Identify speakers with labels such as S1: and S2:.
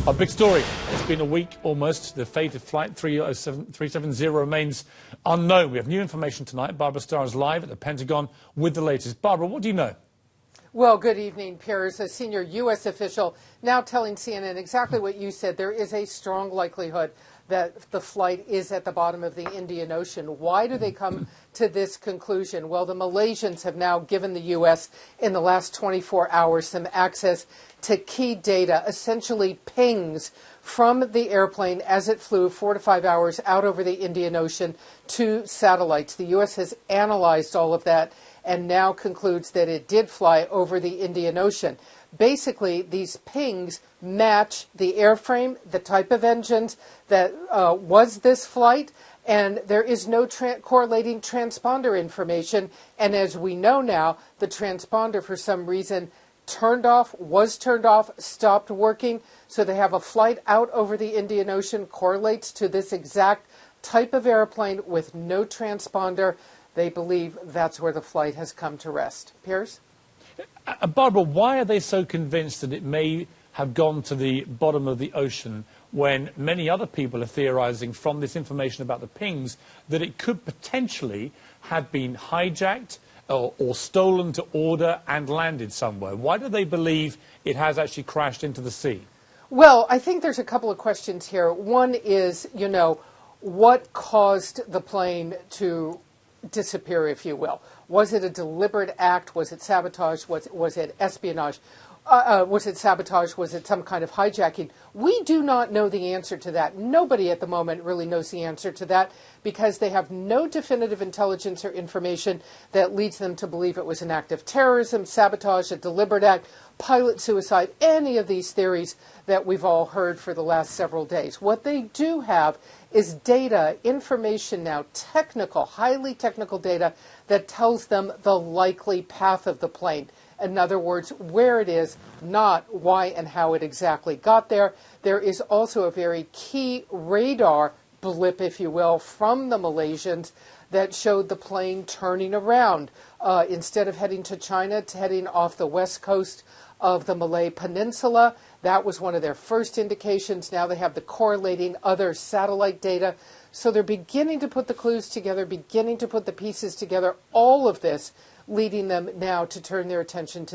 S1: Our big story. It's been a week almost. The fate of Flight 370 remains unknown. We have new information tonight. Barbara Starr is live at the Pentagon with the latest. Barbara, what do you know?
S2: Well, good evening, Piers. A senior U.S. official now telling CNN exactly what you said. There is a strong likelihood that the flight is at the bottom of the Indian Ocean. Why do they come to this conclusion? Well, the Malaysians have now given the U.S. in the last 24 hours some access to key data, essentially pings from the airplane as it flew 4 to 5 hours out over the Indian Ocean to satellites. The U.S. has analyzed all of that and now concludes that it did fly over the Indian Ocean. Basically, these pings match the airframe, the type of engines that was this flight, and there is no correlating transponder information. And as we know now, the transponder, for some reason, was turned off, stopped working. So they have a flight out over the Indian Ocean, correlates to this exact type of airplane with no transponder. They believe that's where the flight has come to rest. Piers?
S1: Barbara, why are they so convinced that it may have gone to the bottom of the ocean when many other people are theorizing from this information about the pings that it could potentially have been hijacked or stolen to order and landed somewhere? Why do they believe it has actually crashed into the sea?
S2: Well, I think there's a couple of questions here. One is, what caused the plane to disappear, if you will? Was it a deliberate act? Was it sabotage? Was it espionage? Was it sabotage? Was it some kind of hijacking? We do not know the answer to that. Nobody at the moment really knows the answer to that because they have no definitive intelligence or information that leads them to believe it was an act of terrorism, sabotage, a deliberate act, pilot suicide, any of these theories that we've all heard for the last several days. What they do have is data, information now, highly technical data that tells them the likely path of the plane. In other words, where it is, not why and how it exactly got there. There is also a very key radar blip, if you will, from the Malaysians that showed the plane turning around. Instead of heading to China, to heading off the west coast of the Malay Peninsula. That was one of their first indications. Now they have the correlating other satellite data. So they're beginning to put the clues together, beginning to put the pieces together, all of this leading them now to turn their attention to the